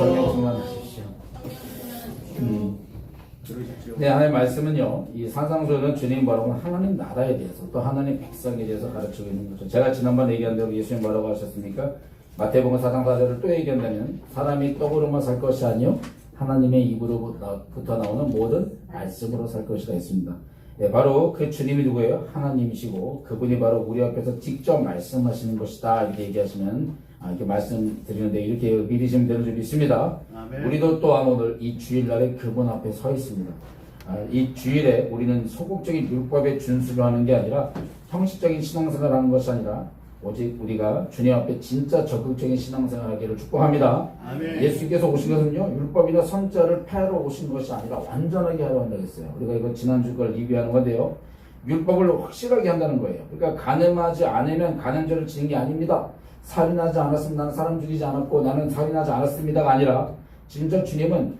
성령 충만하십시오. 네, 하나님의 말씀은요, 이 산상수훈은 주님 뭐라고 하나님 나라에 대해서 또 하나님 백성에 대해서 가르치고 있는 거죠. 제가 지난번 얘기한 대로 예수님 뭐라고 하셨습니까? 마태복음 4장 4절을 또 얘기한다면 사람이 떡으로만 살 것이 아니요 하나님의 입으로부터 나오는 모든 말씀으로 살 것이다 했습니다. 예, 바로 그 주님이 누구예요? 하나님이시고 그분이 바로 우리 앞에서 직접 말씀하시는 것이다 이렇게 얘기하시면 이렇게 말씀드리는데 이렇게 믿으시면 되는 줄 믿습니다. 아멘. 우리도 또한 오늘 이 주일날에 그분 앞에 서 있습니다. 이 주일에 우리는 소극적인 율법에 준수를 하는 게 아니라 형식적인 신앙생활을 하는 것이 아니라 오직 우리가 주님 앞에 진짜 적극적인 신앙생활을 하기를 축복합니다. 아멘. 예수께서 오신 것은요 율법이나 선자를 폐하러 오신 것이 아니라 완전하게 하러 한다고 했어요. 우리가 이거 지난주 걸 리뷰하는 건데요, 율법을 확실하게 한다는 거예요. 그러니까 간음하지 않으면 간음죄를 지는 게 아닙니다. 살인하지 않았으면 나는 사람 죽이지 않았고 나는 살인하지 않았습니다가 아니라 진짜 주님은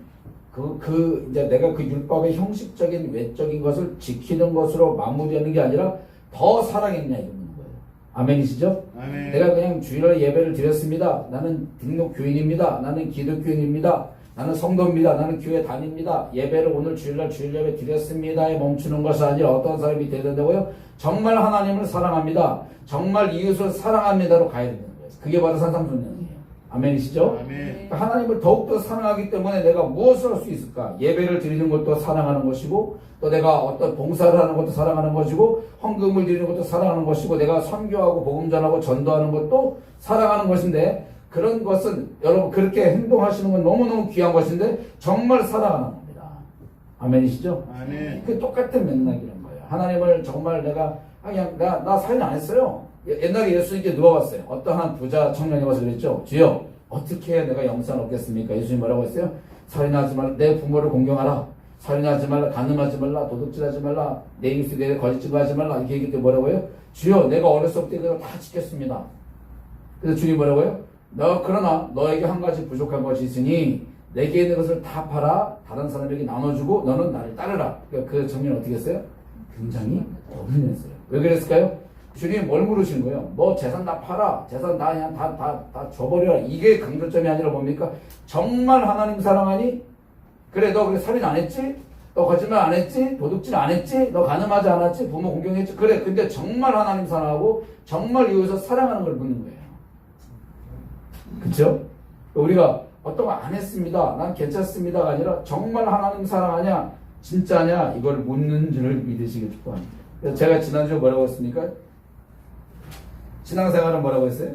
이제 내가 그 율법의 형식적인 외적인 것을 지키는 것으로 마무리하는 게 아니라 더 사랑했냐 이거 묻는 거예요. 아멘이시죠? 아멘. 내가 그냥 주일날 예배를 드렸습니다. 나는 등록 교인입니다. 나는 기독교인입니다. 나는 성도입니다. 나는 교회 다닙니다. 예배를 오늘 주일날 주일 예배 드렸습니다에 멈추는 것이 아니라 어떤 사람이 되어야 된다고요? 정말 하나님을 사랑합니다. 정말 이웃을 사랑합니다로 가야 된다는 거예요. 그게 바로 산상수훈이에요. 아멘이시죠? 아멘. 하나님을 더욱더 사랑하기 때문에 내가 무엇을 할 수 있을까? 예배를 드리는 것도 사랑하는 것이고 또 내가 어떤 봉사를 하는 것도 사랑하는 것이고 헌금을 드리는 것도 사랑하는 것이고 내가 선교하고 복음 전하고 전도하는 것도 사랑하는 것인데 그런 것은 여러분 그렇게 행동하시는 건 너무너무 귀한 것인데 정말 사랑하는 겁니다. 아멘이시죠? 아멘. 그 똑같은 맥락이란 거예요. 하나님을 정말 내가 그냥 나 살인 안 했어요. 옛날에 예수님께 누워봤어요. 어떠한 부자 청년이 와서 그랬죠. 주여 어떻게 해야 내가 영생 얻겠습니까? 예수님 뭐라고 했어요? 살인하지 말라. 내 부모를 공경하라. 살인하지 말라. 간음하지 말라. 도둑질하지 말라. 내 입술에 대해 거짓 증거하지 말라. 이렇게 얘기할 때 뭐라고 해요? 주여 내가 어렸을 때 그걸 다 지켰습니다. 그래서 주님 뭐라고 해요? 그러나 너에게 한 가지 부족한 것이 있으니 내게 있는 것을 다 팔아 다른 사람에게 나눠주고 너는 나를 따르라. 그러니까 그 청년은 어떻게 했어요? 굉장히 어린했어요. 왜 그랬을까요? 주님이 뭘 물으신 거예요? 너 재산 다 팔아. 재산 다 그냥 다 줘버려라. 이게 강조점이 아니라 뭡니까? 정말 하나님 사랑하니? 그래 너 그래 살인 안 했지? 너 거짓말 안 했지? 도둑질 안 했지? 너 간음하지 않았지? 부모 공경했지? 그래 근데 정말 하나님 사랑하고 정말 이웃을 사랑하는 걸 묻는 거예요. 그쵸? 우리가 어떤 거 안 했습니다. 난 괜찮습니다가 아니라 정말 하나님 사랑하냐? 진짜냐? 이걸 묻는 줄을 믿으시길 축복합니다. 그래서 제가 지난주에 뭐라고 했습니까? 신앙생활은 뭐라고 했어요?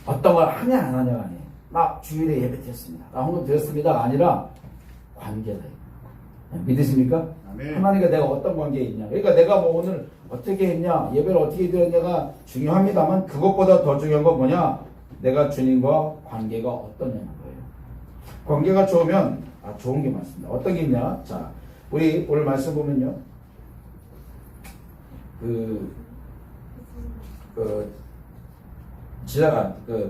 어떤 걸 하냐 안 하냐가 아니에요. 나 주일에 예배 드렸습니다. 나 헌금 드렸습니다가 아니라 관계다. 믿으십니까? 아멘. 하나님과 내가 어떤 관계에 있냐. 그러니까 내가 뭐 오늘 어떻게 했냐, 예배를 어떻게 드렸냐가 중요합니다만 그것보다 더 중요한 건 뭐냐? 내가 주님과 관계가 어떠냐는 거예요. 관계가 좋으면 좋은 게 많습니다. 어떤 게 있냐? 자, 우리 오늘 말씀 보면요.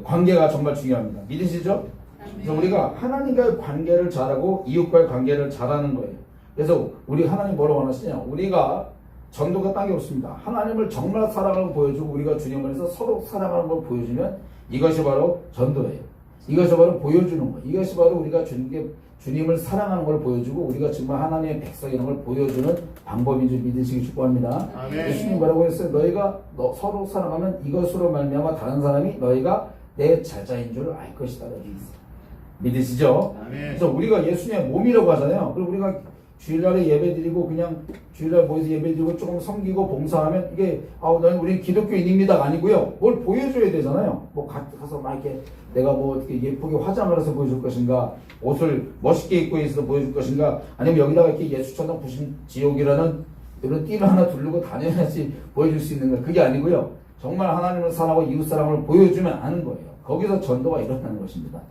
관계가 정말 중요합니다. 믿으시죠? 그래서 우리가 하나님과의 관계를 잘하고 이웃과의 관계를 잘하는 거예요. 그래서 우리 하나님 뭐라고 원하시냐? 우리가 전도가 딴 게 없습니다. 하나님을 정말 사랑하고 보여주고 우리가 주님 안에서 서로 사랑하는 걸 보여주면 이것이 바로 전도예요. 이것이 바로 보여주는 거예요. 이것이 바로 우리가 주님을 사랑하는 걸 보여주고 우리가 정말 하나님의 백성이라는 걸 보여주는 방법인 줄 믿으시기 축복합니다. 예수님 뭐라고 했어요? 너희가 서로 사랑하면 이것으로 말미암아 다른 사람이 너희가 내 제자인 줄 알 것이다. 여기 있어요. 믿으시죠? 아멘. 그래서 우리가 예수님의 몸이라고 하잖아요. 그리고 우리가 주일날에 예배드리고 그냥 주일날 모여서 예배드리고 조금 섬기고 봉사하면 이게 우리 기독교인입니다가 아니고요. 뭘 보여줘야 되잖아요. 뭐 가서 막 이렇게 내가 뭐 어떻게 예쁘게 화장을 해서 보여줄 것인가, 옷을 멋있게 입고 있어서 보여줄 것인가, 아니면 여기다가 이렇게 예수천당 부신 지옥이라는 이런 띠를 하나 두르고 다녀야지 보여줄 수 있는 거. 그게 아니고요. 정말 하나님을 사랑하고 이웃 사랑을 보여주면 아는 거예요. 거기서 전도가 일어나는 것입니다.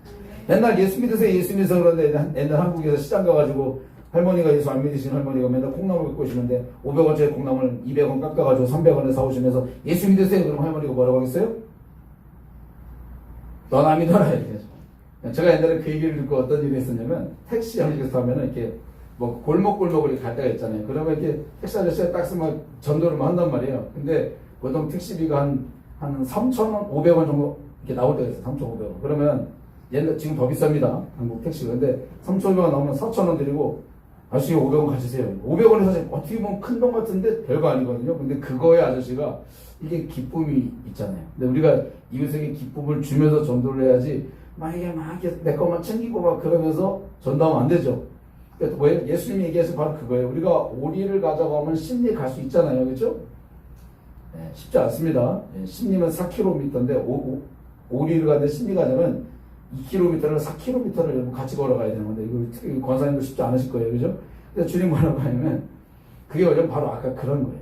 옛날 예수 믿어서 그런데 옛날 한국에서 시장 가가지고 할머니가 예수 안 믿으신 할머니가 맨날 콩나물 갖고 오시는데 500원짜리 콩나물 200원 깎아가지고 300원에 사오시면서 예수 믿으세요. 그럼 할머니가 뭐라고 하겠어요? 넌 안 믿어라. 이렇게. 제가 옛날에 그 얘기를 듣고 어떤 일이 있었냐면 택시 양식에서 하면은 이렇게 뭐 골목골목을 갈 때가 있잖아요. 그러면 이렇게 택시 아저씨가 딱 쓰면 전도를 한단 말이에요. 근데 보통 택시비가 한 3,500원 정도 이렇게 나올 때가 있어요. 3,500원. 그러면 옛날 지금 더 비쌉니다. 한국 택시가. 근데 3,500원 나오면 4,000원 드리고 아저씨 500원 가지세요. 500원이 사실 어떻게 보면 큰 돈 같은데 별거 아니거든요. 근데 그거에 아저씨가 이게 기쁨이 있잖아요. 근데 우리가 이웃에게 기쁨을 주면서 전도를 해야지 막 이게 내 것만 챙기고 막 그러면서 전도하면 안 되죠. 그러니까 뭐예요? 예수님이 얘기해서 바로 그거예요. 우리가 오리를 가져가면 심리 갈 수 있잖아요. 그렇죠? 네, 쉽지 않습니다. 네, 심리는 4km인데 오리를 가는데 심리 가자면 2km를 4km를 같이 걸어가야 되는 건데 이거 특히 권사님도 쉽지 않으실 거예요. 그죠? 그래서 주님 뭐라고 하냐면 그게 원래 바로 아까 그런 거예요.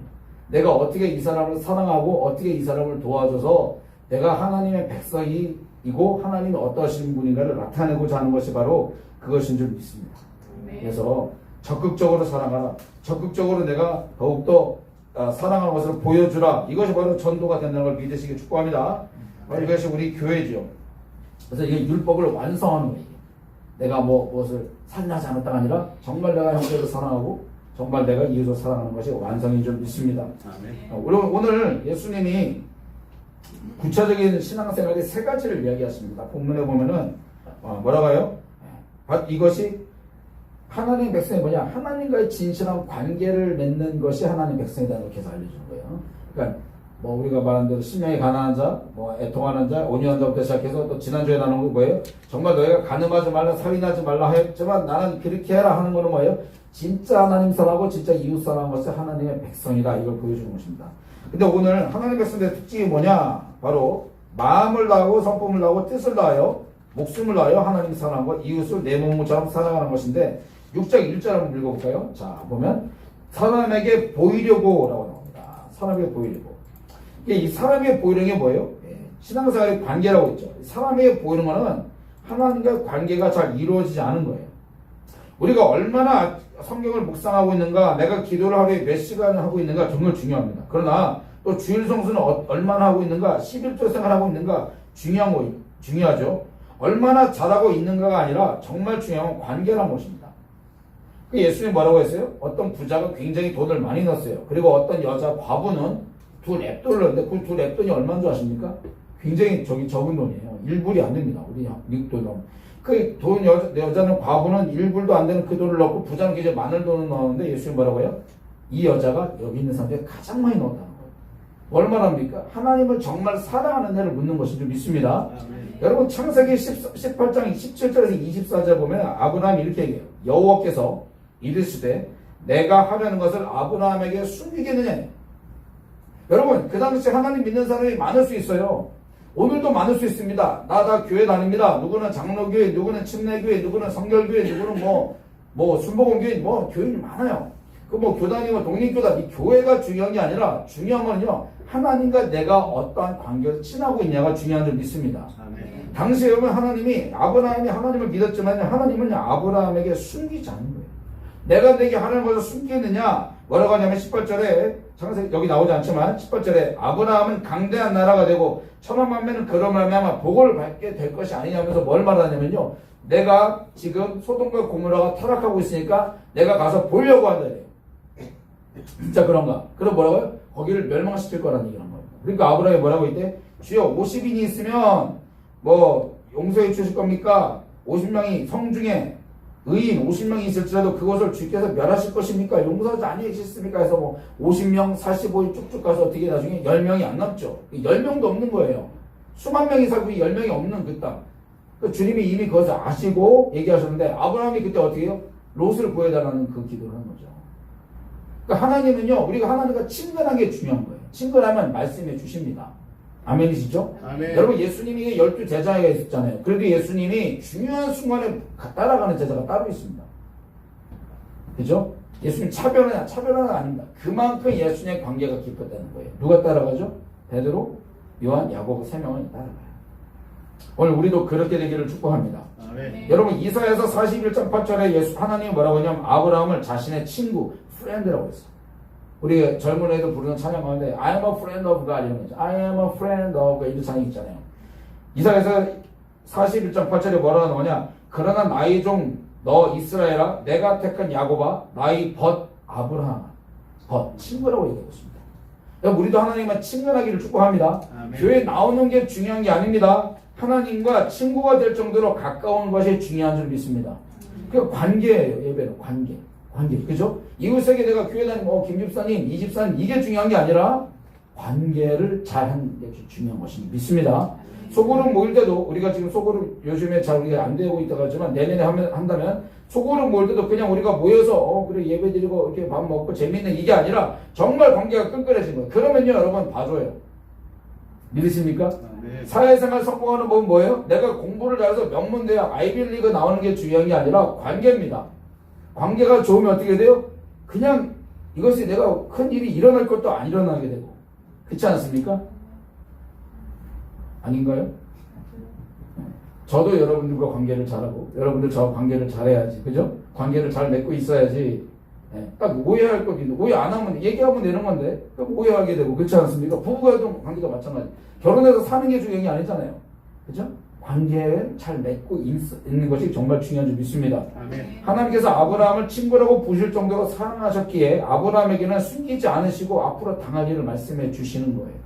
내가 어떻게 이 사람을 사랑하고 어떻게 이 사람을 도와줘서 내가 하나님의 백성이고 하나님이 어떠신 분인가를 나타내고자 하는 것이 바로 그것인 줄 믿습니다. 그래서 적극적으로 사랑하라. 적극적으로 내가 더욱더 사랑하는 것을 보여주라. 이것이 바로 전도가 된다는 걸 믿으시기 축복합니다. 이것이 우리 교회죠. 그래서 이게 율법을 완성하는 거예요. 내가 무엇을 살인하지 않았다가 아니라 정말 내가 형제를 사랑하고 정말 내가 이웃을 사랑하는 것이 완성인 줄 믿습니다. 오늘 예수님이 구체적인 신앙생활의 세 가지를 이야기하십니다. 본문에 보면은 뭐라고 해요? 이것이 하나님의 백성이 뭐냐? 하나님과의 진실한 관계를 맺는 것이 하나님의 백성이다. 이렇게 해서 알려주는 거예요. 그러니까 우리가 말한 대로 심령이 가난한 자, 애통하는 자, 온유한 자부터 시작해서 또 지난주에 나눈 거 뭐예요? 정말 너희가 간음하지 말라, 살인하지 말라 했지만 나는 그렇게 해라 하는 거는 뭐예요? 진짜 하나님 사랑하고 진짜 이웃 사랑하는 것이 하나님의 백성이다. 이걸 보여주는 것입니다. 근데 오늘 하나님의 백성들의 특징이 뭐냐? 바로 마음을 다하고 성품을 다하고 뜻을 다하여 목숨을 다하여 하나님 사랑하는 것, 이웃을 내 몸처럼 사랑하는 것인데 6장 1절 한번 읽어볼까요? 자, 보면 사람에게 보이려고 라고 나옵니다. 사람에게 보이려고. 이 사람에게 보이는 게 뭐예요? 신앙생활의 관계라고 있죠. 사람에게 보이는 거는 하나님과 관계가 잘 이루어지지 않은 거예요. 우리가 얼마나 성경을 묵상하고 있는가, 내가 기도를 하루에 몇 시간을 하고 있는가 정말 중요합니다. 그러나 또 주일 성수는 얼마나 하고 있는가, 11조 생활하고 있는가 중요하죠. 얼마나 잘하고 있는가가 아니라 정말 중요한 건 관계라는 것입니다. 예수님이 뭐라고 했어요? 어떤 부자가 굉장히 돈을 많이 넣었어요. 그리고 어떤 여자 과부는 두 랩돈을 넣었는데 그 두 랩돈이 얼마인 줄 아십니까? 굉장히 적은 돈이에요. 1불이 안 됩니다. 우리 미국 돈은. 여자는 과부는 1불도 안 되는 그 돈을 넣고 부자는 굉장히 많은 돈을 넣었는데 예수님이 뭐라고 해요? 이 여자가 여기 있는 사람 중에 가장 많이 넣었다는 거예요. 얼마나입니까? 하나님을 정말 사랑하는 애를 묻는 것인 줄 믿습니다. 여러분 창세기 18장 17절에서 24절 보면 아브라함이 이렇게 얘기해요. 여호와께서 이르시되 내가 하려는 것을 아브라함에게 숨기겠느냐. 여러분 그 당시 하나님 믿는 사람이 많을 수 있어요. 오늘도 많을 수 있습니다. 나 교회 다닙니다. 누구는 장로교회, 누구는 침례교회, 누구는 성결교회, 누구는 순복음교회, 교인이 많아요. 교단이고 독립교단, 이 교회가 중요한 게 아니라 중요한 거는요, 하나님과 내가 어떠한 관계를 친하고 있냐가 중요한 줄 믿습니다. 아멘. 당시에 보면 아브라함이 하나님을 믿었지만 하나님은 아브라함에게 숨기지 않는 거예요. 내가 내게 하나님 것을 숨기느냐? 뭐라고 하냐면 18절에 여기 나오지 않지만 18절에 아브라함은 강대한 나라가 되고 천만만면은 그로 말미암아 복을 받게 될 것이 아니냐면서 뭘 말하냐면요, 내가 지금 소돔과 고모라가 타락하고 있으니까 내가 가서 보려고 한다. 진짜 그런가? 그럼 뭐라고요? 거기를 멸망시킬 거라는 얘기를 한 거예요. 그러니까 아브라함이 뭐라고 했대? 주여 50인이 있으면 용서해 주실 겁니까? 50명이 성 중에 의인 50명이 있을지라도 그것을 주께서 멸하실 것입니까? 용서하지 아니하시겠습니까? 해서 50명 45일 쭉쭉 가서 어떻게 나중에 10명이 안 남죠. 10명도 없는 거예요. 수만 명이 살고 10명이 없는 그 땅. 주님이 이미 그것을 아시고 얘기하셨는데 아브라함이 그때 어떻게 해요? 롯을 구해달라는 그 기도를 한 거죠. 그러니까 하나님은요, 우리가 하나님과 친근한 게 중요한 거예요. 친근하면 말씀해 주십니다. 아멘이시죠? 아멘. 여러분 예수님이 12 제자가 있었잖아요. 그래도 예수님이 중요한 순간에 따라가는 제자가 따로 있습니다. 그죠? 예수님 차별은 아닙니다. 그만큼 예수님의 관계가 깊었다는 거예요. 누가 따라가죠? 베드로, 요한, 야고보 3명은 따라가요. 오늘 우리도 그렇게 되기를 축복합니다. 아멘. 여러분 이사야서 41장 8절에 하나님이 뭐라고 하냐면 아브라함을 자신의 친구, 프렌드라고 했어요. 우리 젊은 애들 부르는 찬양 가운데 I am a friend of God 이런 거죠. I am a friend of God 이런 찬양 있잖아요. 이사야서 41장 8절에 뭐라고 나오냐? 그러나 나의 종 너 이스라엘아 내가 택한 야곱아 나의 벗 아브라함 친구라고 얘기하고 있습니다. 우리도 하나님과 친근하기를 축복합니다. 아멘. 교회 나오는 게 중요한 게 아닙니다. 하나님과 친구가 될 정도로 가까운 것이 중요한 줄 믿습니다. 그 관계예요. 예배는 관계. 그죠? 이웃에게 내가 교회 다니면 김 집사님, 이 집사님 이게 중요한 게 아니라 관계를 잘하는 게 중요한 것이 믿습니다. 소그룹 모일 때도 우리가 지금 소그룹 요즘에 잘 우리가 안 되고 있다고 하지만 내년에 한다면 소그룹 모일 때도 그냥 우리가 모여서 그래 예배 드리고 이렇게 밥 먹고 재밌는 이게 아니라 정말 관계가 끈끈해진 거예요. 그러면요 여러분 봐줘요. 믿으십니까? 네. 사회생활 성공하는 법은 뭐예요? 내가 공부를 잘해서 명문대학 아이비리그 나오는 게 중요한 게 아니라 관계입니다. 관계가 좋으면 어떻게 돼요? 그냥 이것이 내가 큰 일이 일어날 것도 안 일어나게 되고 그렇지 않습니까? 아닌가요? 저도 여러분들과 관계를 잘하고 여러분들 저와 관계를 잘해야지 그죠? 관계를 잘 맺고 있어야지 딱 오해할 것도 있는데 오해 안 하면 얘기하면 되는 건데 오해하게 되고 그렇지 않습니까? 부부와도 관계가 마찬가지. 결혼해서 사는 게 중요한 게 아니잖아요. 그죠? 관계를 잘 맺고 있는 것이 정말 중요한 줄 믿습니다. 아멘. 하나님께서 아브라함을 친구라고 부실 정도로 사랑하셨기에 아브라함에게는 숨기지 않으시고 앞으로 당하기를 말씀해 주시는 거예요.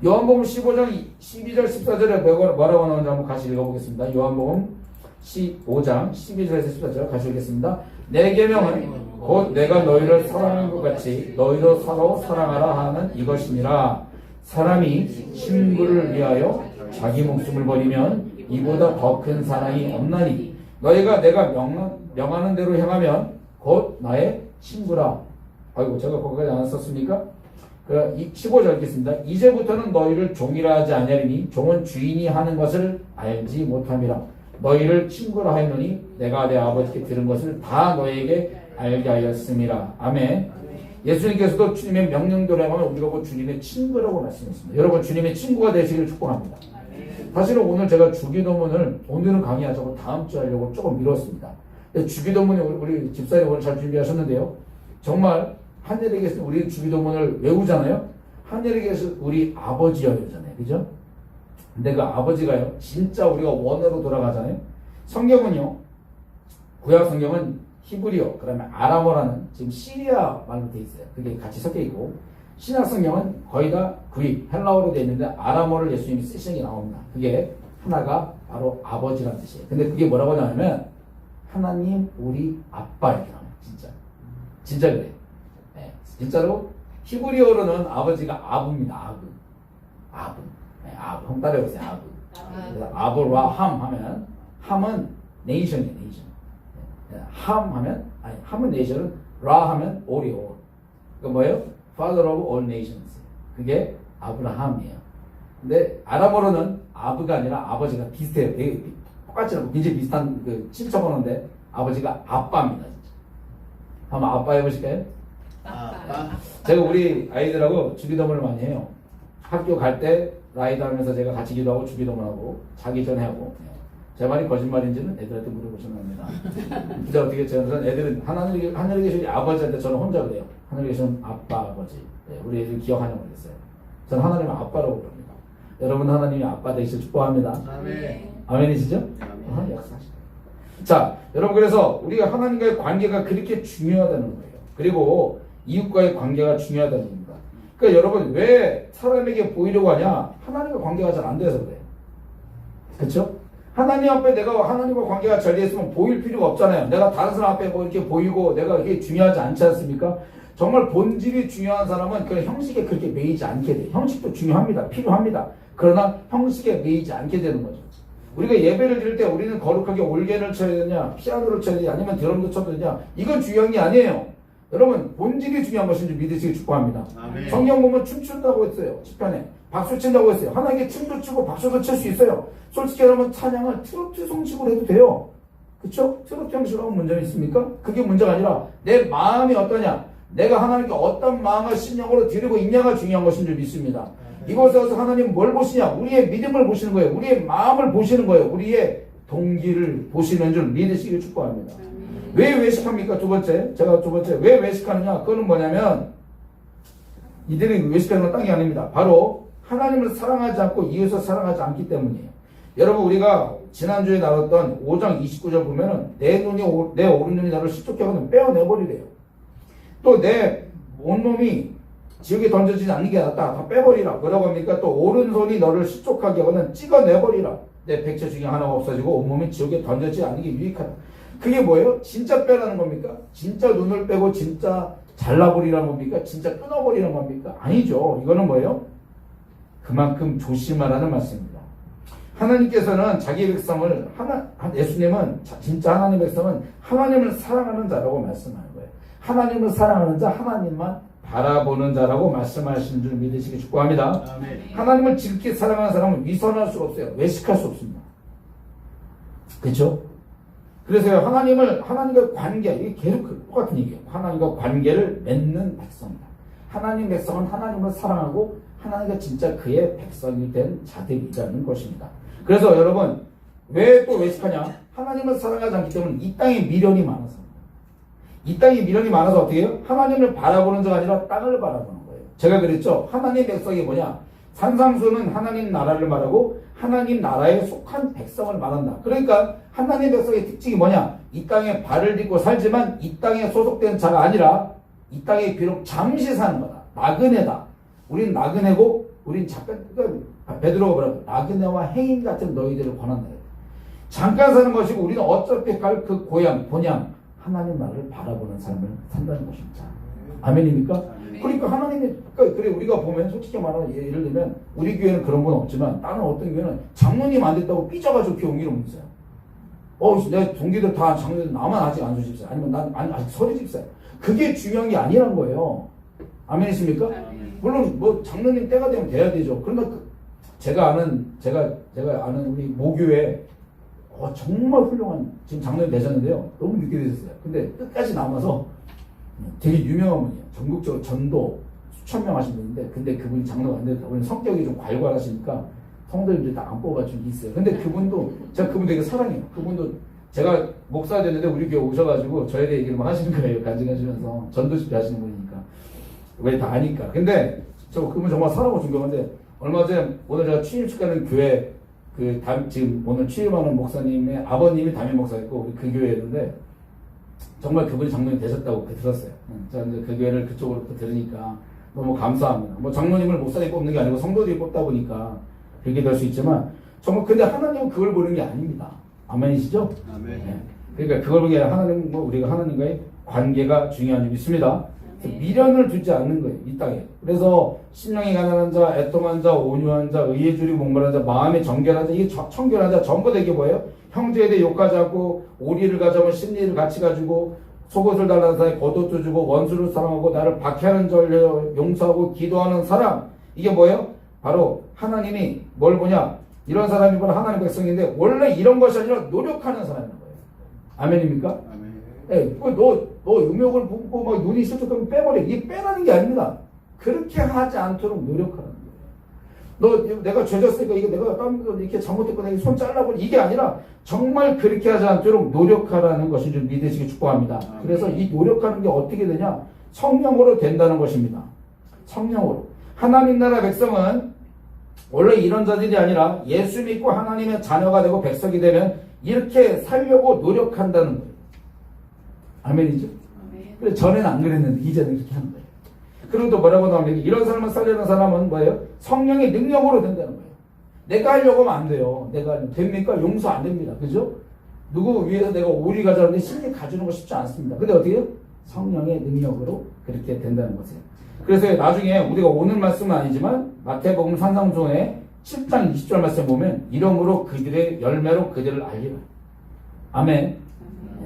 요한복음 15장 12절 14절에 뭐라고 나오는지 한번 같이 읽어보겠습니다. 요한복음 15장 12절에서 14절 같이 읽겠습니다. 내 계명은 곧 내가 너희를 사랑하는 것 같이 너희도 서로 사랑하라 하는 이것이니라. 사람이 친구를 위하여 자기 목숨을 버리면 이보다 더 큰 사랑이 없나니 너희가 내가 명하는 대로 행하면 곧 나의 친구라. 아이고 제가 거기까지 안 썼습니까? 15절 읽겠습니다. 이제부터는 너희를 종이라 하지 아니하리니 종은 주인이 하는 것을 알지 못함이라. 너희를 친구라 하였노니 내가 내 아버지께 들은 것을 다 너희에게 알게 하였음이라. 아멘. 예수님께서도 주님의 명령대로 하면 우리가 곧 주님의 친구라고 말씀했습니다. 여러분 주님의 친구가 되시기를 축복합니다. 사실은 오늘 제가 주기도문을 오늘은 강의하자고 다음 주에 하려고 조금 미뤘습니다. 주기도문이 우리 집사님 오늘 잘 준비하셨는데요. 정말 하늘에 계신 우리 주기도문을 외우잖아요. 하늘에 계신 우리 아버지여잖아요. 그죠? 근데 그 아버지가요. 진짜 우리가 원어로 돌아가잖아요. 성경은요. 구약 성경은 히브리어, 그다음에 아람어라는 지금 시리아 말로 돼 있어요. 그게 같이 섞여 있고 신약 성경은 거의 다 그릭, 헬라어로 돼 있는데 아람어를 예수님이 쓰시는 게 나옵니다. 그게 하나가 바로 아버지라는 뜻이에요. 근데 그게 뭐라고 하냐면 하나님 우리 아빠 이렇게 나와요. 진짜 그래요. 네, 진짜로 히브리어로는 아버지가 아부입니다. 아부. 네, 아부. 한번 따라해보세요. 아부. 그래서 아브라함 하면 함은 네이션이에요. 네이션. 함은 네이션은 라 하면 올이요. 그 뭐예요? Father of all nations. 그게 아브라함이에요. 근데 아람어로는 아브가 아니라 아버지가 비슷해요. 되게 똑같지 않고 굉장히 비슷한 그 칠쳐보는데 아버지가 아빠입니다. 진짜. 한번 아빠 해보실까요? 아빠. 제가 우리 아이들하고 주기도문을 많이 해요. 학교 갈 때 라이드 하면서 제가 같이 기도하고 주기도문하고 자기 전에 하고. 제 말이 거짓말인지는 애들한테 물어보시면 합니다. 진짜 어떻게 저는 애들은 하늘에 계신 아버지한테 저는 혼자 그래요. 하늘에 계신 아빠 아버지. 네, 우리 애들 기억하냐고 그랬어요. 저는 하나님을 아빠라고 부릅니다. 여러분 하나님이 아빠 되시길 축복합니다. 아멘. 아멘이시죠? 아멘. 역사하시죠. 자, 여러분 그래서 우리가 하나님과의 관계가 그렇게 중요하다는 거예요. 그리고 이웃과의 관계가 중요하다는 겁니다. 그러니까 여러분 왜 사람에게 보이려고 하냐? 하나님과 관계가 잘 안 돼서 그래요. 그렇죠? 하나님 앞에 내가 하나님과 관계가 잘 됐으면 보일 필요가 없잖아요. 내가 다른 사람 앞에 뭐 이렇게 보이고 내가 이게 중요하지 않지 않습니까? 정말 본질이 중요한 사람은 그 형식에 그렇게 매이지 않게 돼요. 형식도 중요합니다. 필요합니다. 그러나 형식에 매이지 않게 되는 거죠. 우리가 예배를 드릴 때 우리는 거룩하게 올게를 쳐야 되냐, 피아노를 쳐야 되냐, 아니면 드럼도 쳐야 되냐, 이건 중요한 게 아니에요. 여러분 본질이 중요한 것인 줄 믿으시기 축복합니다. 아멘. 성경 보면 춤춘다고 했어요. 시편에 박수 친다고 했어요. 하나님께 춤도 추고 박수도 칠 수 있어요. 솔직히 여러분 찬양을 트로트 형식으로 해도 돼요. 그쵸? 트로트 형식으로 하면 문제가 있습니까? 그게 문제가 아니라 내 마음이 어떠냐, 내가 하나님께 어떤 마음을 신령으로 드리고 있냐가 중요한 것인 줄 믿습니다. 이곳에서 하나님 뭘 보시냐? 우리의 믿음을 보시는 거예요. 우리의 마음을 보시는 거예요. 우리의 동기를 보시는 줄 믿으시길 축복합니다. 왜 외식합니까? 제가 두 번째 왜 외식하느냐? 그거는 뭐냐면 이들이 외식하는 건 딴 게 아닙니다. 바로 하나님을 사랑하지 않고 이웃을 사랑하지 않기 때문이에요. 여러분 우리가 지난주에 나눴던 5장 29절 보면은 내 오른눈이 나를 실족해 하거든 빼어내버리래요. 또 내 온몸이 지옥에 던져지지 않는 게 낫다. 다 빼버리라. 뭐라고 합니까? 또 오른손이 너를 실족하게 하거든 찍어내버리라. 내 백체 중에 하나가 없어지고 온몸이 지옥에 던져지지 않는 게 유익하다. 그게 뭐예요? 진짜 빼라는 겁니까? 진짜 눈을 빼고 진짜 잘라버리라는 겁니까? 진짜 끊어버리는 겁니까? 아니죠. 이거는 뭐예요? 그만큼 조심하라는 말씀입니다. 하나님께서는 자기 백성을 예수님은 진짜 하나님의 백성은 하나님을 사랑하는 자라고 말씀하는 거예요. 하나님을 사랑하는 자, 하나님만 바라보는 자라고 말씀하시는 줄 믿으시기 축복합니다. 아멘. 하나님을 지극히 사랑하는 사람은 위선할 수가 없어요. 외식할 수 없습니다. 그렇죠? 그래서 하나님과 관계, 이게 계속 똑같은 얘기예요. 하나님과 관계를 맺는 백성이다. 하나님 백성은 하나님을 사랑하고 하나님과 진짜 그의 백성이 된 자들이라는 것입니다. 그래서 여러분, 왜 또 외식하냐? 하나님을 사랑하지 않기 때문에 이 땅에 미련이 많아서. 이 땅에 미련이 많아서 어떻게 해요? 하나님을 바라보는 자가 아니라 땅을 바라보는 거예요. 제가 그랬죠? 하나님 백성이 뭐냐? 산상수는 하나님 나라를 말하고 하나님 나라에 속한 백성을 말한다. 그러니까 하나님 백성의 특징이 뭐냐? 이 땅에 발을 딛고 살지만 이 땅에 소속된 자가 아니라 이 땅에 비록 잠시 사는 거다. 나그네다. 우린 나그네고 우린 베드로가 뭐라고? 나그네와 행인 같은 너희들을 권한다. 잠깐 사는 것이고 우리는 어차피 갈 그 고향, 본향 하나님 나라를 바라보는 삶을 산다는 것입니다. 아멘입니까? 아멘. 그러니까 하나님이 그래 우리가 보면 솔직히 말하면 예를 들면 우리 교회는 그런 건 없지만 다른 어떤 교회는 장로님 안 됐다고 삐져가지고 교회 옮기는 분 있어요. 내 동기들 다 장로님 나만 아직 안 소집사 아니면 난 아직 서리집사야. 그게 중요한 게 아니란 거예요. 아멘이십니까? 아멘. 물론 뭐 장로님 때가 되면 돼야 되죠. 그러나 제가 아는 우리 모교회 정말 훌륭한 지금 장로님 되셨는데요. 너무 늦게 되셨어요. 근데 끝까지 남아서 되게 유명한 분이에요. 전국적으로 전도 수천 명 하신 분인데 근데 그분이 장로가 안 되다 보니 성격이 좀 괄괄하시니까 성도님들이 다 안 뽑아준 게 있어요. 근데 그분도 제가 그분 되게 사랑해요. 그분도 제가 목사가 됐는데 우리 교회 오셔가지고 저에 대해 얘기를 막 하시는 거예요. 간증하시면서 전도 집회 하시는 분이니까 왜 다 아니까. 근데 그분 정말 사랑하고 존경한데 얼마 전에 오늘 제가 취임식 가는 교회 지금 오늘 취임하는 목사님의 아버님이 담임 목사였고 그 교회였는데 정말 그분이 장로님 되셨다고 들었어요. 제가 이제 그 교회를 그쪽으로 들으니까 너무 감사합니다. 뭐 장로님을 목사님 뽑는 게 아니고 성도들이 뽑다 보니까 그렇게 될 수 있지만 정말 근데 하나님은 그걸 보는 게 아닙니다. 아멘이시죠? 아멘. 네. 그러니까 그걸 보는 게 아니라 우리가 하나님과의 관계가 중요한 줄 믿습니다. 미련을 두지 않는 거예요. 이 땅에. 그래서 심령이 가난한 자, 애통한 자, 온유한 자, 의에 줄이 몽골한 자, 마음이 정결한 자, 이게 청결한 자 전부 다 이게 뭐예요? 형제에 대해 욕하지 않고 오리를 가져오면 심리를 같이 가지고 속옷을 달라는 사람에 겉옷도 주고 원수를 사랑하고 나를 박해하는 자를 용서하고 기도하는 사람. 이게 뭐예요? 바로 하나님이 뭘 보냐? 이런 사람이 바로 하나님의 백성인데 원래 이런 것이 아니라 노력하는 사람인 거예요. 아멘입니까? 아멘. 예, 너 음욕을 붓고 막 눈이 실족하면 빼버려. 이게 빼라는 게 아닙니다. 그렇게 하지 않도록 노력하는 거예요. 내가 죄졌으니까 이거 내가 이렇게 잘못했고 내가 손 잘라버려. 이게 아니라 정말 그렇게 하지 않도록 노력하라는 것인 줄 믿으시기 축복합니다. 그래서 이 노력하는 게 어떻게 되냐? 성령으로 된다는 것입니다. 성령으로. 하나님 나라 백성은 원래 이런 자들이 아니라 예수 믿고 하나님의 자녀가 되고 백성이 되면 이렇게 살려고 노력한다는 거예요. 아멘이죠? 그래서 전에는 안 그랬는데 이제는 이렇게 하는 거예요. 그리고 또 뭐라고 나오면 이런 사람을 살리는 사람은 뭐예요? 성령의 능력으로 된다는 거예요. 내가 하려고 하면 안 돼요. 내가 하려면 됩니까? 용서 안 됩니다. 그죠? 누구 위해서 내가 오리 가져오는데 심리 가주는 거 쉽지 않습니다. 근데 어떻게 해요? 성령의 능력으로 그렇게 된다는 것이에요. 그래서 나중에 우리가 오늘 말씀은 아니지만 마태복음 산상수훈의 7장 20절 말씀 보면 이러므로 그들의 열매로 그들을 알리라. 아멘.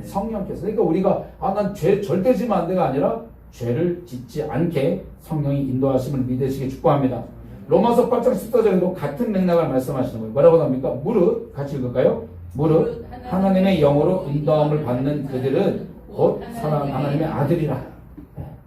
성령께서. 그러니까 우리가 난 죄 절대 지면 안 돼가 아니라 죄를 짓지 않게 성령이 인도하심을 믿으시기 축복합니다. 로마서 8장 14절에도 같은 맥락을 말씀하시는 거예요. 뭐라고 나옵니까? 무릇 같이 읽을까요? 무릇 하나님의 영으로 인도함을 받는 그들은 곧 하나님의 아들이라.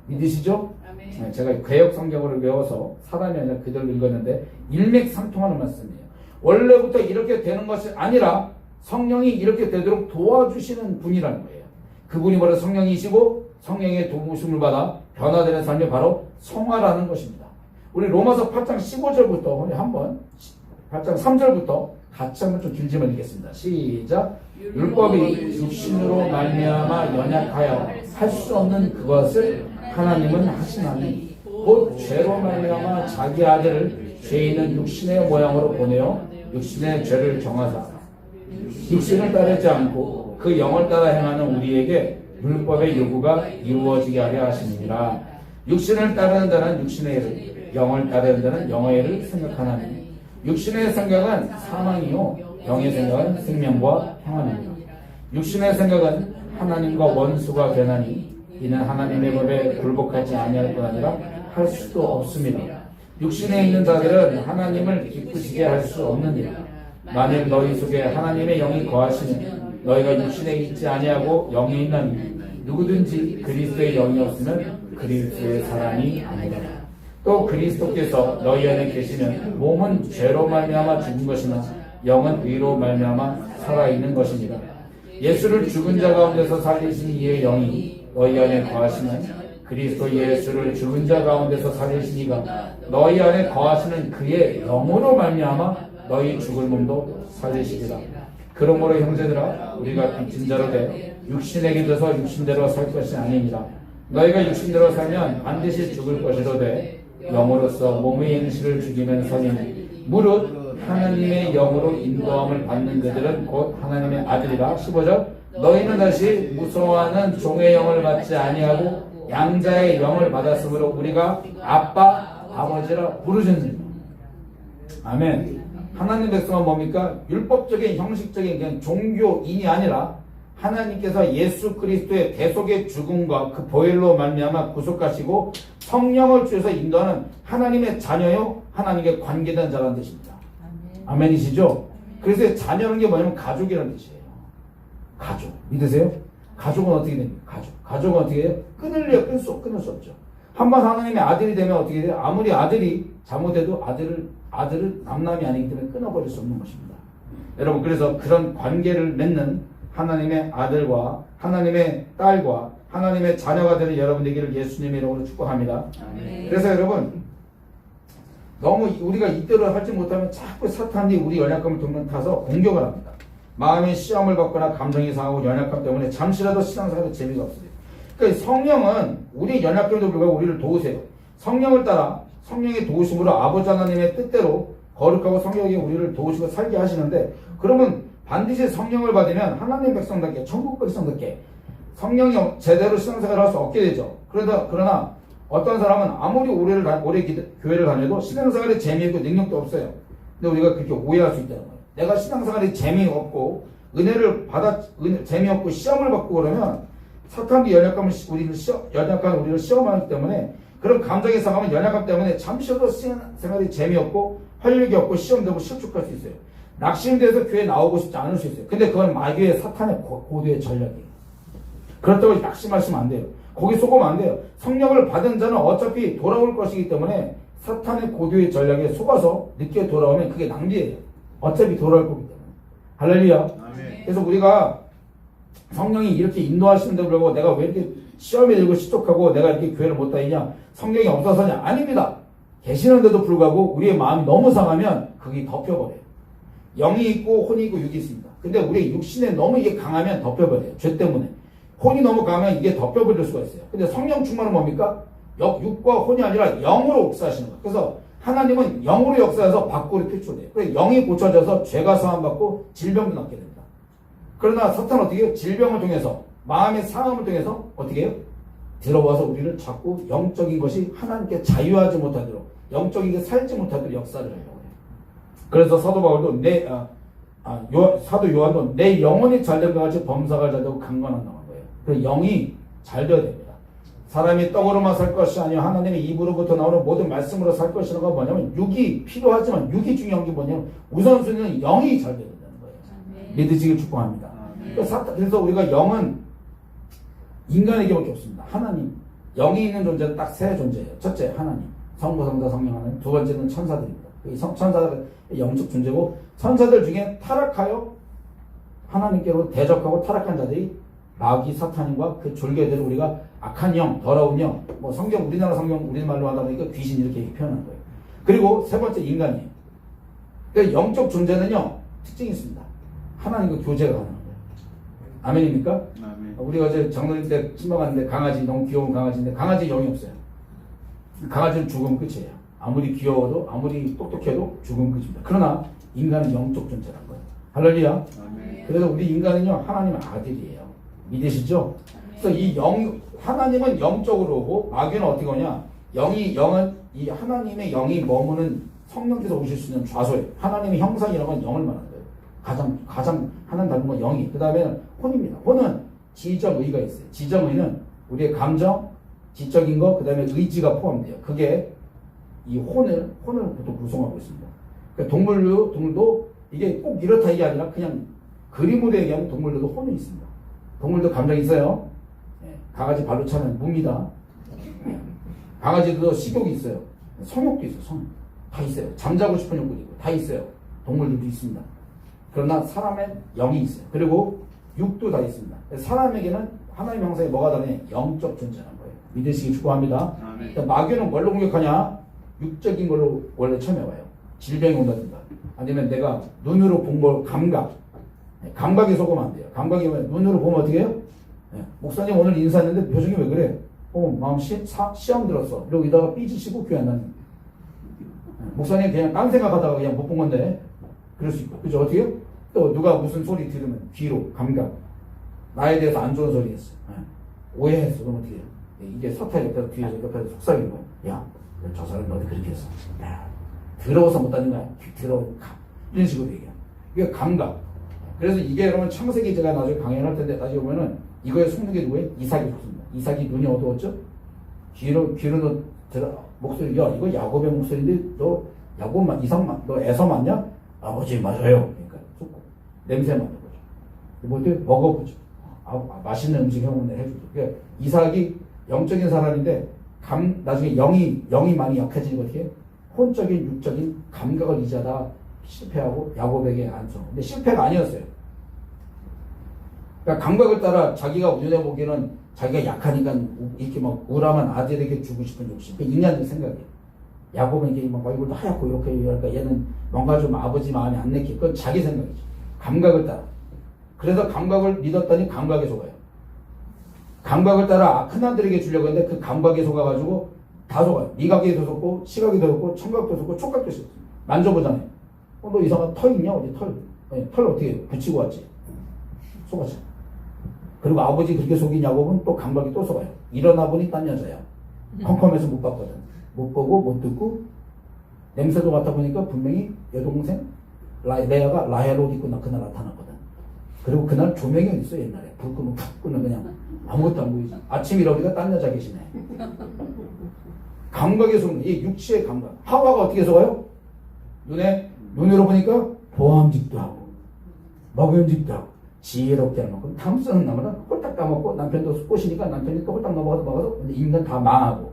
믿으시죠? 네, 제가 개역 성경을 외워서 사람이 아니라 그대로 읽었는데 일맥상통하는 말씀이에요. 원래부터 이렇게 되는 것이 아니라 성령이 이렇게 되도록 도와주시는 분이라는 거예요. 그분이 바로 성령이시고 성령의 도우심을 받아 변화되는 삶이 바로 성화라는 것입니다. 우리 로마서 8장 15절부터 우리 한번 8장 3절부터 같이 한번 좀 길지만 읽겠습니다. 시작. 율법이 육신으로 말미암아 연약하여 할 수 없는 그것을 하나님은 하시나니 곧 죄로 말미암아 자기 아들을 죄 있는 육신의 모양으로 보내어 육신의 죄를 정하사 육신을 따르지 않고 그 영을 따라 행하는 우리에게 율법의 요구가 이루어지게 하려 하시니라. 육신을 따르는 자는 육신의 일을, 영을 따르는 자는 영의 일을 생각하나니 육신의 생각은 사망이요 영의 생각은 생명과 평안입니다. 육신의 생각은 하나님과 원수가 되나니 이는 하나님의 법에 굴복하지 아니할 뿐 아니라 할 수도 없습니다. 육신에 있는 자들은 하나님을 기쁘시게 할 수 없느니라. 만일 너희 속에 하나님의 영이 거하시면 너희가 육신에 있지 아니하고 영에 있나니 누구든지 그리스도의 영이 없으면 그리스도의 사람이 아니다. 또 그리스도께서 너희 안에 계시면 몸은 죄로 말미암아 죽은 것이나 영은 의로 말미암아 살아있는 것입니다. 예수를 죽은 자 가운데서 살리신 이의 영이 너희 안에 거하시면 그리스도 예수를 죽은 자 가운데서 살리신 이가 너희 안에 거하시는 그의 영으로 말미암아 너희 죽을 몸도 살리시리라. 그러므로 형제들아 우리가 빚진 자로 돼 육신에게 져서 육신대로 살 것이 아닙니다. 너희가 육신대로 살면 반드시 죽을 것이로되 영으로서 몸의 행실을 죽이면 선이니 무릇 하나님의 영으로 인도함을 받는 그들은 곧 하나님의 아들이라. 15절 너희는 다시 무서워하는 종의 영을 받지 아니하고 양자의 영을 받았으므로 우리가 아빠 아버지라 부르짖느니라. 아멘. 하나님 백성은 뭡니까? 율법적인 형식적인 그냥 종교인이 아니라 하나님께서 예수 그리스도의 대속의 죽음과 그 보혈로 말미암아 구속하시고 성령을 주셔서 인도하는 하나님의 자녀요 하나님께 관계된 자라는 뜻입니다. 아멘이시죠? 그래서 자녀는 게 뭐냐면 가족이라는 뜻이에요. 가족 믿으세요? 가족은 어떻게 됩니까? 가족은 어떻게 해요? 끊을 수 없죠. 한번 하나님의 아들이 되면 어떻게 돼요? 아무리 아들이 잘못해도 아들은 남남이 아니기 때문에 끊어버릴 수 없는 것입니다. 여러분 그래서 그런 관계를 맺는 하나님의 아들과 하나님의 딸과 하나님의 자녀가 되는 여러분 되기를 예수님의 이름으로 축복합니다. 그래서 여러분 너무 우리가 이대로 하지 못하면 자꾸 사탄이 우리 연약감을 타서 공격을 합니다. 마음의 시험을 받거나 감정이 상하고 연약감 때문에 잠시라도 신앙생활에 재미가 없어요. 그러니까 성령은 우리 연약감에도 불구하고 우리를 도우세요. 성령을 따라 성령의 도우심으로 아버지 하나님의 뜻대로 거룩하고 성령이 우리를 도우시고 살게 하시는데 그러면 반드시 성령을 받으면 하나님 백성답게 천국 백성답게 성령이 제대로 신앙생활을 할 수 없게 되죠. 그러나 어떤 사람은 아무리 오래 교회를 다녀도 신앙생활에 재미있고 능력도 없어요. 근데 우리가 그렇게 오해할 수 있다는 거예요. 내가 신앙생활에 재미없고 은혜를 재미없고 시험을 받고 그러면 사탄이 연약감을 우리를 시험하기 때문에 그런 감정이 상하면 연약감 때문에 잠시라도 신앙생활이 재미없고 활력이 없고 시험되고 실축할 수 있어요. 낙심돼서 교회 나오고 싶지 않을 수 있어요. 근데 그건 마귀의 사탄의 고도의 전략이에요. 그렇다고 낙심하시면 안 돼요. 거기 속으면 안 돼요. 성령을 받은 자는 어차피 돌아올 것이기 때문에 사탄의 고도의 전략에 속아서 늦게 돌아오면 그게 낭비예요. 어차피 돌아올 거기 때문에. 할렐루야. 아멘. 그래서 우리가 성령이 이렇게 인도하시는데 불구하고 내가 왜 이렇게 시험에 들고 시족하고 내가 이렇게 교회를 못 다니냐? 성령이 없어서냐? 아닙니다. 계시는데도 불구하고 우리의 마음이 너무 상하면 그게 덮여버려요. 영이 있고 혼이 있고 육이 있습니다. 근데 우리 육신에 너무 이게 강하면 덮여버려요. 죄 때문에. 혼이 너무 강하면 이게 덮여버릴 수가 있어요. 근데 성령 충만은 뭡니까? 육과 혼이 아니라 영으로 역사하시는 거예요. 그래서 하나님은 영으로 역사해서 밖으로 표출돼요. 그래서 영이 고쳐져서 죄가 사함받고 질병도 낫게 됩니다. 그러나 사탄은 어떻게 해요? 질병을 통해서 마음의 상함을 통해서 어떻게 해요? 들어와서 우리를 자꾸 영적인 것이 하나님께 자유하지 못하도록 영적인 게 살지 못하도록 역사를 하려고 해요. 그래서 사도 바울도 사도 요한도 내 영혼이 잘된 것 같이 범사가 잘되고 강건한다는 거예요. 그 영이 잘 되어야 됩니다. 사람이 떡으로만 살 것이 아니라 하나님의 입으로부터 나오는 모든 말씀으로 살 것이라가 뭐냐면 육이 필요하지만 육이 중요한 게 뭐냐면 우선순위는 영이 잘 되어야 된다는 거예요. 믿으시길 축복합니다. 그래서 우리가 영은 인간에게밖에 없습니다. 하나님. 영이 있는 존재는 딱 세 존재예요. 첫째 하나님, 성부, 성자, 성령 하나님. 두 번째는 천사들입니다. 천사들 영적 존재고 천사들 중에 타락하여 하나님께로 대적하고 타락한 자들이 마귀 사탄과 그 졸개들을 우리가 악한 영, 더러운 영, 뭐 성경 우리나라 성경 우리말로 하다 보니까 귀신 이렇게 표현한 거예요. 그리고 세 번째 인간이에요. 그러니까 영적 존재는요 특징이 있습니다. 하나님과 교제가 가능한 거예요. 아멘입니까? 아멘. 우리 어제 장로님 때 신방 갔는데 강아지 너무 귀여운 강아지인데 강아지 영이 없어요. 강아지는 죽으면 끝이에요. 아무리 귀여워도 아무리 똑똑해도 죽으면 끝입니다. 그러나 인간은 영적 존재란 거예요. 할렐루야. 그래서 우리 인간은요 하나님의 아들이에요. 믿으시죠? 그래서 하나님은 영적으로 오고 마귀는 어떻게 오냐? 영은 이 하나님의 영이 머무는 성령께서 오실 수 있는 좌소예요. 하나님의 형상이라는 건 영을 말하는 거예요. 가장 하나님 닮은 건 영이. 그 다음에는 혼입니다. 혼은 지적 의가 있어요. 지적 의는 우리의 감정, 지적인 거, 그 다음에 의지가 포함돼요. 그게 이 혼을 보통 구성하고 있습니다. 그러니까 동물도 이게 꼭 이렇다 이게 아니라 그냥 그림으로 얘기하면 동물들도 혼이 있습니다. 동물도 감정이 있어요. 강아지 발로 차면 묵니다. 강아지도 식욕이 있어요. 성욕도 있어요. 성욕. 다 있어요. 잠자고 싶은 욕구도 있고 다 있어요. 동물들도 있습니다. 그러나 사람의 영이 있어요. 그리고 육도 다 있습니다. 사람에게는 하나님 형상에 뭐가 다르냐? 영적 존재라는 거예요. 믿으시기 축복합니다. 그러니까 마귀는 뭘로 공격하냐? 육적인 걸로 원래 처음에 와요. 질병이 온다든가 아니면 내가 눈으로 본 걸 감각에 속으면 안 돼요. 감각이 왜 눈으로 보면 어떻게 해요? 목사님 오늘 인사했는데 표정이 왜 그래? 마음 시험 들었어. 이러고 이다가 삐지시고 교회 안 나는. 목사님 그냥 딴 생각하다가 그냥 못 본 건데 그럴 수 있고. 그죠? 어떻게 해요? 또 누가 무슨 소리 들으면 귀로 감각 나에 대해서 안 좋은 소리 했어. 오해했어. 그럼 어떻게 해요? 이게 사타 뒤에서 옆에서 속삭이는 거야. 야, 저 사람 너한테 그렇게 했어. 야, 더러워서 못하는 거야. 더러워. 이런 식으로 얘기해. 이게 감각. 그래서 이게 여러분 창세기 제가 나중에 강연할 텐데 따지고 보면은 이거에 속는 게 누구예요? 이삭이 속습니다. 이삭이 눈이 어두웠죠? 귀로 목소리, 야, 이거 야곱의 목소리인데 너 야곱 너 에서 맞냐? 아버지 맞아요. 그러니까 속고 냄새 맡는 거죠. 뭐 어때? 먹어보죠. 맛있는 음식 해먹는 해주죠. 그러니까 이삭이 영적인 사람인데 나중에 영이 많이 약해지는 거 어떻게 해요? 혼적인 육적인 감각을 의지하다 실패하고 야곱에게 안서. 근데 실패가 아니었어요. 그러니까 감각을 따라 자기가 눈에 보기에는 자기가 약하니까 이렇게 막 우람한 아들에게 주고 싶은 욕심. 그게 인간의 생각이에요. 야곱은 이게 막 얼굴도 하얗고 이렇게 하니까 얘는 뭔가 좀 아버지 마음에 안 내게. 그건 자기 생각이죠. 감각을 따라. 그래서 감각을 믿었더니 감각에 속아요. 감각을 따라 큰 아들에게 주려고 했는데 그 감각에 속아가지고 다 속아요. 미각에도 속고 시각에도 속고 청각도 속고 촉각도 속고 만져보잖아요. 너 이상한 털 있냐? 어디 털? 털 어떻게 붙이고 왔지? 속았죠. 그리고 아버지 그렇게 속인 야곱은 또 감각이 또 속아요. 일어나 보니 딴 여자야. 컴컴해서 못 봤거든. 못 보고 못 듣고 냄새도 맡아 보니까 분명히 여동생 레아가 라헬 옷 입고 그날 나타났거든. 그리고 그날 조명이 있어 옛날에. 불 끄면 푹 끄면 그냥 아무것도 안 보이지. 아침 일어나니까 딴 여자 계시네. 감각에 속는 이 육체의 감각. 하와가 어떻게 속아요? 눈으로 보니까 보암직도 하고 먹음직도 하고 지혜롭게 하는 만큼 탐쓰는 남자는 홀딱 까먹고 남편도 꼬시니까 남편이 또 홀딱 넘어가서 인간 다 망하고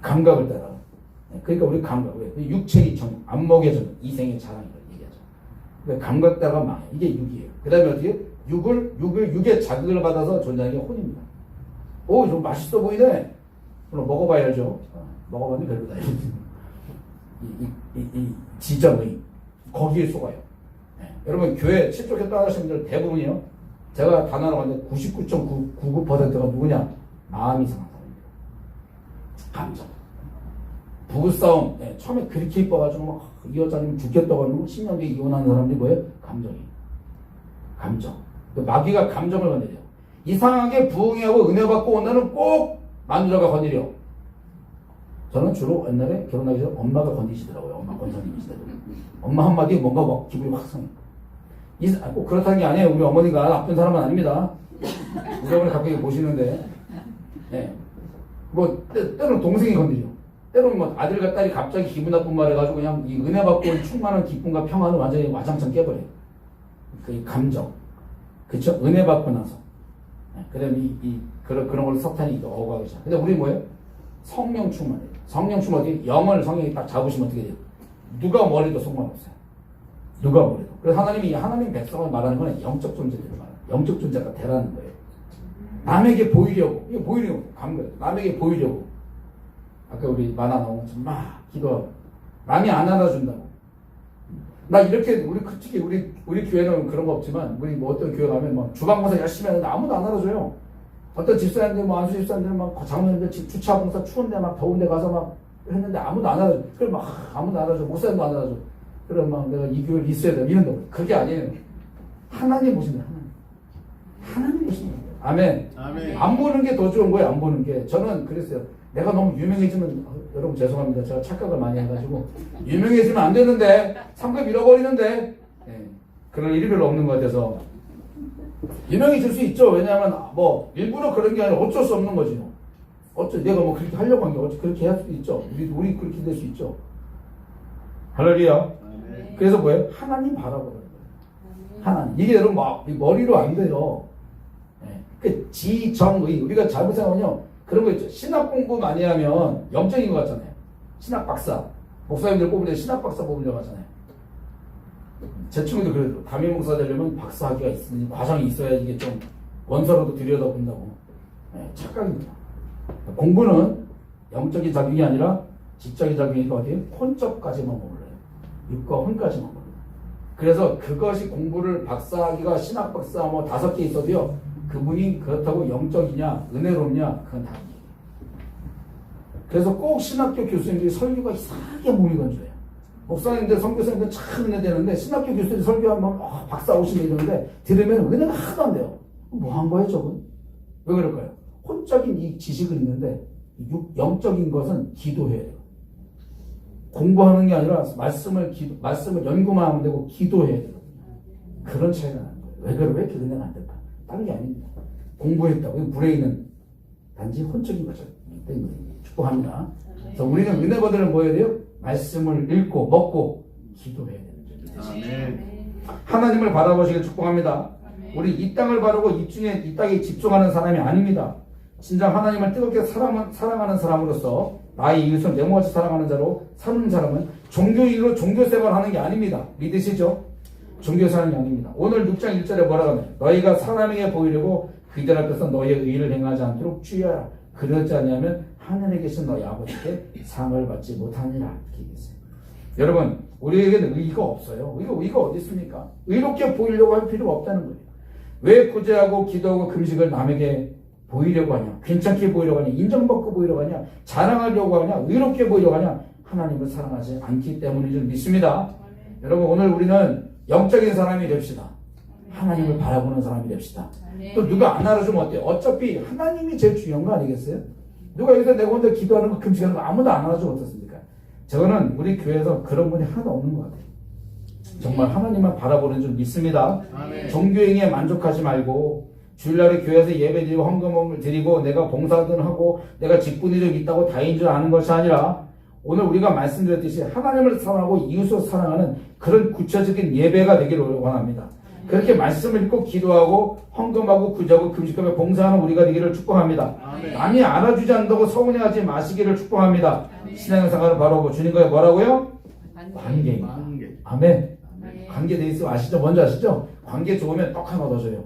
감각을 따라. 그러니까 우리 감각 육체의 정 안목의 정 이생의 자랑이라고 얘기하죠. 그러니까 감각 따라가 망해. 이게 육이에요. 그 다음에 어떻게 육의 자극을 받아서 존재하는 게 혼입니다. 좀 맛있어 보이네. 물론 먹어봐야죠. 먹어봤는데 별로다. 이 지점의 거기에 속아요. 여러분 교회 친족했다 하시는 분들 대부분이요. 제가 단어로 봤는데 99.99%가 누구냐? 마음이 상한 사람입니다. 감정. 부부싸움. 처음에 그렇게 이뻐가지고 이 여자님 죽겠다고 하는 거 10년 뒤에 이혼하는 사람들이 뭐예요? 감정이. 감정. 마귀가 감정을 건드려요. 이상하게 부흥하고 은혜 받고 온다는 꼭 마누라가 건드려. 저는 주로 옛날에 결혼하기 전에 엄마가 건드시더라고요. 엄마 권사님이시더라고요. 엄마 한마디에 뭔가 막 기분이 확 상해. 꼭 그렇다는 게 아니에요. 우리 어머니가 나쁜 사람은 아닙니다. 우리 어머니 가끔 보시는데, 때로는 동생이 건드려. 때로는 아들과 딸이 갑자기 기분 나쁜 말 해가지고 그냥 이 은혜 받고 충만한 기쁨과 평안을 완전히 와장창 깨버려요. 그 감정. 그쵸? 은혜 받고 나서. 그다음에 그런 걸로 석탄이 어가기 시작. 근데 우리 뭐예요? 성령 충만이에요. 성령 충만이 영을 성령이 딱 잡으시면 어떻게 돼요? 누가 뭐래도 상관없어요. 누가 뭐래도. 그래서 하나님 백성을 말하는 건 영적 존재들을 말하는 거예요. 영적 존재가 되라는 거예요. 남에게 보이려고. 이게 보이려고. 감각. 남에게 보이려고. 아까 우리 만화 나온 것처럼 막 기도하고. 남이 안 알아준다고. 나 이렇게 특히 우리 교회는 그런 거 없지만 우리 어떤 교회 가면 주방공사 열심히 하는데 아무도 안 알아줘요. 어떤 집사님들, 뭐 안수 집사님들 막 장로님들 주차 봉사 추운데 막 더운데 가서 막 했는데 아무도 안 알아줘. 그럼 막 아무도 안 알아줘. 목사님도 안 알아줘. 그럼 막 내가 이 교회를 있어야 돼. 이런 거. 그게 아니에요. 하나님 보시는 거예요. 하나님 보시는 거예요. 아멘. 아멘. 안 보는 게 더 좋은 거예요. 안 보는 게. 저는 그랬어요. 내가 너무 유명해지면 여러분 죄송합니다. 제가 착각을 많이 해가지고 유명해지면 안 되는데 상급 잃어버리는데 그럴 일이 별로 없는 것 같아서 유명해질 수 있죠. 왜냐하면 뭐 일부러 그런 게 아니라 어쩔 수 없는 거지. 내가 뭐 그렇게 하려고 한 게 어째 그렇게 할 수도 있죠. 우리 그렇게 될 수 있죠. 할렐루야. 그래서 뭐예요? 하나님 바라보는 거예요. 하나님. 이게 여러분 막 머리로 안 돼요. 그 지정의 우리가 잘못 생각하면요. 그런 거 있죠. 신학 공부 많이 하면 영적인 것 같잖아요. 신학 박사. 목사님들 뽑으려 신학 박사 뽑으려고 하잖아요. 제 친구도 그래도 담임 목사 되려면 박사학위가 있으니 과정이 있어야 이게 좀 원서로도 들여다본다고. 착각입니다. 공부는 영적인 작용이 아니라 지적인 작용이니까 어디에 혼적까지만 머물러요. 육과 혼까지만 머물러요. 그래서 그것이 공부를 박사학위가 신학 박사 뭐 5개 있어도요. 그분이 그렇다고 영적이냐 은혜롭냐 그건 다른 얘기예요. 그래서 꼭 신학교 교수님들이 설교가 이상하게 몸이 건조해요. 목사님들 선교사님들 참 은혜 되는데 신학교 교수들이 설교하면 박사 오시면 이러는데 들으면 은혜가 하나도 안 돼요. 뭐 한 거예요 저건? 왜 그럴까요? 혼적인 이 지식은 있는데 영적인 것은 기도해야 돼요. 공부하는 게 아니라 말씀을 연구만 하면 되고 기도해야 돼요. 그런 차이가 나는 거예요. 왜 이렇게 은혜가 안 될까? 다른 게 아닙니다. 공부했다고 불에 있는 단지 혼적인 거죠. 축복합니다. 그래서 우리는 은혜 받으려면 뭐 해야 돼요? 말씀을 읽고 먹고 기도해야 되는 거죠. 아멘. 하나님을 바라보시길 축복합니다. 우리 이 땅을 바라고 이 땅에 집중하는 사람이 아닙니다. 진정 하나님을 뜨겁게 사랑하는 사람으로서 나의 이웃을 내모같이 사랑하는 자로 사는 사람은 종교인으로 종교생활하는 게 아닙니다. 믿으시죠? 종교생활이 아닙니다. 오늘 6장 1절에 뭐라고 하나요? 너희가 사람에게 보이려고 그들 앞에서 너희의 의를 행하지 않도록 주의하라. 그러지 않으면 하늘에 계신 너희 아버지께 상을 받지 못하니라. 이렇게 얘기했어요. 여러분 우리에게는 의의가 없어요. 의의가 어디 있습니까? 의롭게 보이려고 할 필요가 없다는 거예요. 왜 구제하고 기도하고 금식을 남에게 보이려고 하냐? 괜찮게 보이려고 하냐? 인정받고 보이려고 하냐? 자랑하려고 하냐? 의롭게 보이려고 하냐? 하나님을 사랑하지 않기 때문인 줄 믿습니다. 여러분 오늘 우리는 영적인 사람이 됩시다. 하나님을 바라보는 사람이 됩시다. 또 누가 안 알아주면 어때요? 어차피 하나님이 제일 중요한 거 아니겠어요? 누가 여기서 내가 혼자 기도하는 거 금식하는 거 아무도 안 알아주면 어떻습니까? 저거는 우리 교회에서 그런 분이 하나도 없는 것 같아요. 정말 하나님만 바라보는 줄 믿습니다. 종교행위에 만족하지 말고 주일날에 교회에서 예배드리고 헌금을 드리고 내가 봉사든 하고 내가 직분이 좀 있다고 다인 줄 아는 것이 아니라 오늘 우리가 말씀드렸듯이 하나님을 사랑하고 이웃을 사랑하는 그런 구체적인 예배가 되기를 원합니다. 그렇게 말씀을 읽고 기도하고 헌금하고 구제하고 금식하며 봉사하는 우리가 되기를 축복합니다. 남이 알아주지 않는다고 서운해하지 마시기를 축복합니다. 신앙생활은 바로 주님과의 뭐라고요? 관계입니다. 아멘. 관계 돼 있으면 아시죠? 뭔지 아시죠? 관계 좋으면 떡 하나 더 줘요.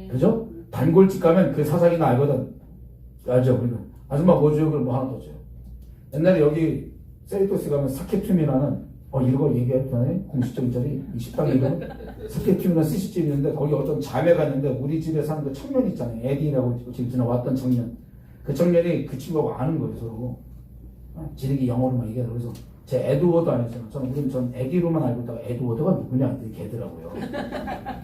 그죠? 단골집 가면 그 사장이나 알거든. 알죠? 그러니까 아줌마 뭐 줘요? 그럼 뭐 하나 더 줘요. 옛날에 여기 세리토스 가면 사케툼이라는 이거 얘기해도 되나요? 공식적인 자리 이 식당 이름 사케툼이라는 스시집이 있는데 거기 어떤 자매가 있는데 우리 집에 사는 그 청년 있잖아요. 에디라고 지금 지나왔던 청년. 그 청년이 그 친구하고 아는 거예요. 서로. 지들이 영어로만 얘기해요. 그래서 제 에드워드 아니잖아요. 전 애기로만 알고 있다가 에드워드가 누구냐 이렇게 걔더라고요.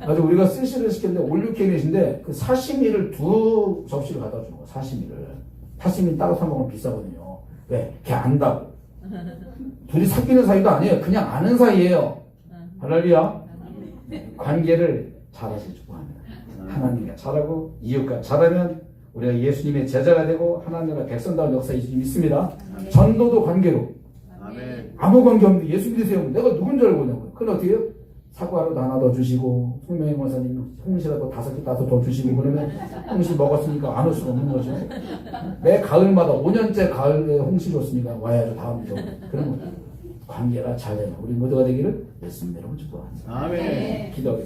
그래서 우리가 스시를 시켰는데 올류캐넷인데 그 사시미를 2 접시를 갖다 주는 거예요. 사시미는 따로 사 먹으면 비싸거든요. 왜? 걔 안다고. 둘이 사귀는 사이도 아니에요. 그냥 아는 사이예요. 할렐루야. 관계를 잘하시길 축복합니다. 하나님과 잘하고 이웃과 잘하면 우리가 예수님의 제자가 되고 하나님과 백성다운 역사에 믿습니다. 전도도 관계로. 아무 관계 없는데 예수 믿으세요. 내가 누군지 알고 있냐고요. 그럼 어떻게 해요? 사과라도 하나 더 주시고 송명희 목사님 홍시라도 5개 따서 더 주시고 그러면 홍시 먹었으니까 안 올 수가 없는 거죠. 매 가을마다 5년째 가을에 홍시 줬으니까 와야죠. 다음부터. 그런 거 관계가 잘 되는 우리 모두가 되기를 예수님으로 축복합니다. 아멘. 기도하겠습니다.